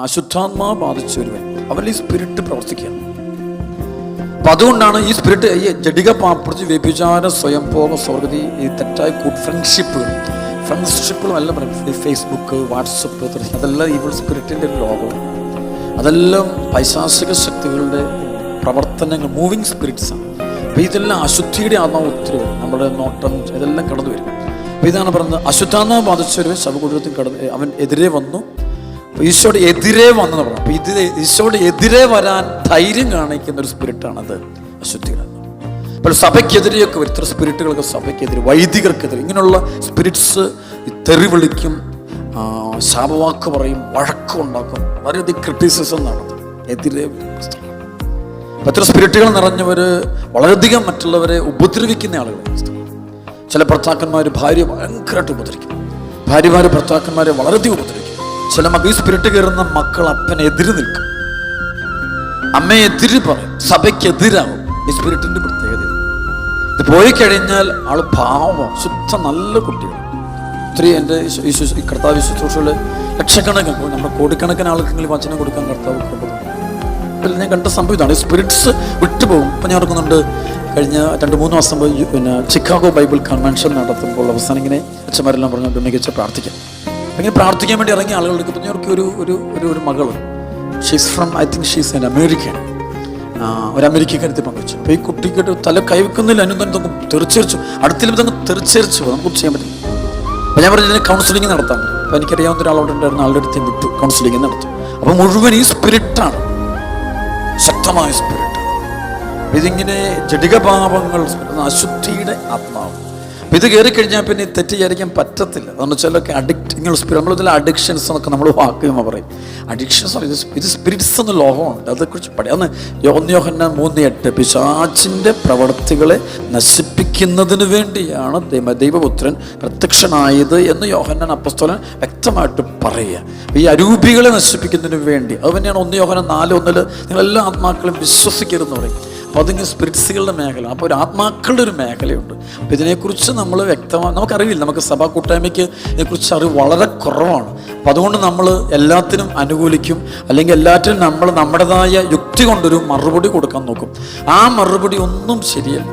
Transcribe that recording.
അശുദ്ധാത്മാവ് ബാധിച്ച ഒരുവൻ അവരിൽ ഈ സ്പിരിറ്റ് പ്രവർത്തിക്കുകയാണ്. അപ്പം അതുകൊണ്ടാണ് ഈ സ്പിരിറ്റ് ഈ ജഡിക പാപ്പുറച്ച് വ്യഭിചാര സ്വയംഭോഗ സ്വർഗതി ഈ തെറ്റായ ഫ്രണ്ട്ഷിപ്പുകളും എല്ലാം പറയും. ഫേസ്ബുക്ക്, വാട്സപ്പ്, അതെല്ലാം ഈവിൾ സ്പിരിറ്റിൻ്റെ ഒരു ലോകമാണ്. അതെല്ലാം പൈശാചിക ശക്തികളുടെ പ്രവർത്തനങ്ങൾ, മൂവിങ് സ്പിരിറ്റ്സാണ്. അപ്പോൾ ഇതെല്ലാം അശുദ്ധിയുടെ ആത്മാവ് ഒത്തിരി വരും. നമ്മുടെ നോട്ടം ഇതെല്ലാം കടന്നു വരും. അപ്പോൾ ഇതാണ് പറയുന്നത്, അശുദ്ധാത്മാവ് ബാധിച്ചൊരു ശവകുടീരത്തിൽ കടന്ന് അവൻ എതിരെ വന്നു. അപ്പോൾ ഈശോയുടെ എതിരെ വന്നെന്ന് പറഞ്ഞു. അപ്പോൾ ഇത് ഈശോയുടെ എതിരെ വരാൻ ധൈര്യം കാണിക്കുന്ന ഒരു സ്പിരിറ്റാണത് അശുദ്ധിയുടെ. അപ്പോൾ സഭയ്ക്കെതിരെയൊക്കെ വരും ഇത്ര സ്പിരിറ്റുകളൊക്കെ, സഭയ്ക്കെതിരെ, വൈദികർക്കെതിരെ ഇങ്ങനെയുള്ള സ്പിരിറ്റ്സ് തെറി വിളിക്കും, ശാപവാക്ക് പറയും, വഴക്കുണ്ടാക്കും, വളരെയധികം ക്രിറ്റിസിസം നടത്തും, എതിരെ. എത്ര സ്പിരിറ്റുകൾ നിറഞ്ഞവർ വളരെയധികം മറ്റുള്ളവരെ ഉപദ്രവിക്കുന്ന ആളുകളാണ്. ചില ഭർത്താക്കന്മാർ ഭാര്യ ഭയങ്കരമായിട്ട് ഉപദ്രവിക്കും, ഭാര്യമാർ ഭർത്താക്കന്മാരെ വളരെയധികം ഉപദ്രവിക്കും. ചില മക്കൾ ഈ സ്പിരിറ്റ് കയറുന്ന മക്കൾ അപ്പനെതിര് നിൽക്കും, അമ്മയെ എതിര് പറയും, സഭയ്ക്കെതിരാവും. ഈ സ്പിരിറ്റിന്റെ പ്രത്യേകത ഇത് പോയി കഴിഞ്ഞാൽ ആള് പാവം, ശുദ്ധ നല്ല കുട്ടികൾ. ഒത്തിരി എൻ്റെ കർത്താവ് ശുശ്രൂഷകൾ ലക്ഷക്കണക്കിന്, നമ്മുടെ കോടിക്കണക്കിന് ആൾക്കെങ്കിലും വചനം കൊടുക്കാൻ കർത്താവ് കൊണ്ടുപോകും. ഞാൻ കണ്ട സംഭവം ഇതാണ്, സ്പിരിറ്റ്സ് വിട്ടുപോകും. ഇപ്പം ഞാൻ ഓർക്കുന്നുണ്ട്, കഴിഞ്ഞ 2-3 മാസം പോയി ചിക്കാഗോ ബൈബിൾ കൺവെൻഷൻ നടത്തുമ്പോൾ അവസാനം ഇങ്ങനെ അച്ഛന്മാരെല്ലാം പറഞ്ഞുകൊണ്ട് മികച്ച പ്രാർത്ഥിക്കാം. അങ്ങനെ പ്രാർത്ഥിക്കാൻ വേണ്ടി ഇറങ്ങിയ ആളുകൾക്ക് ഇപ്പം ഞങ്ങൾക്ക് ഒരു മകള്, she's from, I think she's N American, ഒരു അമേരിക്കക്കാരത്തി പങ്കുവച്ചു. അപ്പോൾ ഈ കുട്ടിക്ക് തല കൈവെക്കുന്നില്ല, അനു തെറിച്ചരിച്ചു, അടുത്തിലും തന്നെ തെറിച്ചരിച്ചു, നമുക്ക് ചെയ്യാൻ പറ്റില്ല. അപ്പോൾ ഞാൻ പറഞ്ഞു ഇതിന് കൗൺസിലിംഗ് നടത്താൻ. അപ്പോൾ എനിക്കറിയാവുന്ന ഒരാളോട് ഉണ്ടായിരുന്ന ആളുടെ അടുത്ത് വിട്ടു കൗൺസിലിംഗ് നടത്തും. അപ്പോൾ മുഴുവൻ ഈ സ്പിരിറ്റാണ്, ശക്തമായ സ്പിരിറ്റ്. ഇതിങ്ങനെ ജഡികപാപങ്ങൾ, അശുദ്ധിയുടെ ആത്മാവ്. അപ്പോൾ ഇത് കയറി കഴിഞ്ഞാൽ പിന്നെ തെറ്റ് വിചാരിക്കാൻ പറ്റത്തില്ല. അതെന്ന് വെച്ചാലൊക്കെ അഡിക്റ്റിങ്ങൾ സ്പിരിറ്റ്, നമ്മളിതിൽ അഡിക്ഷൻസ് എന്നൊക്കെ നമ്മൾ വാക്കുമ്പോൾ പറയും. അഡിക്ഷൻസ് ഇത് സ്പിരിറ്റ്സ് എന്ന ലോകമുണ്ട്, അതേക്കുറിച്ച് അന്ന് 1 യോഹന്നാൻ 3:8 പിശാചിൻ്റെ പ്രവർത്തികളെ നശിപ്പിക്കുന്നതിന് വേണ്ടിയാണ് ദൈവപുത്രൻ പ്രത്യക്ഷനായത് എന്ന് യോഹന്നാൻ അപ്പോസ്തലൻ വ്യക്തമായിട്ട് പറയുക. ഈ അരൂപികളെ നശിപ്പിക്കുന്നതിന് വേണ്ടി. അത് തന്നെയാണ് 1 യോഹന്നാൻ 4:1 നിങ്ങളെല്ലാ ആത്മാക്കളും വിശ്വസിക്കരുതെന്ന് പറയും. അപ്പോൾ അതിങ്ങനെ സ്പിരിറ്റ്സുകളുടെ മേഖല, അപ്പോൾ ഒരു ആത്മാക്കളുടെ ഒരു മേഖലയുണ്ട്. അപ്പോൾ ഇതിനെക്കുറിച്ച് നമ്മൾ വ്യക്തമായി നമുക്കറിയില്ല, നമുക്ക് സഭാ കൂട്ടായ്മയ്ക്ക് ഇതിനെക്കുറിച്ച് അറിവ് വളരെ കുറവാണ്. അപ്പം അതുകൊണ്ട് നമ്മൾ എല്ലാത്തിനും അനുകൂലിക്കും, അല്ലെങ്കിൽ എല്ലാറ്റിനും നമ്മൾ നമ്മുടേതായ യുക്തി കൊണ്ടൊരു മറുപടി കൊടുക്കാൻ നോക്കും. ആ മറുപടി ഒന്നും ശരിയല്ല.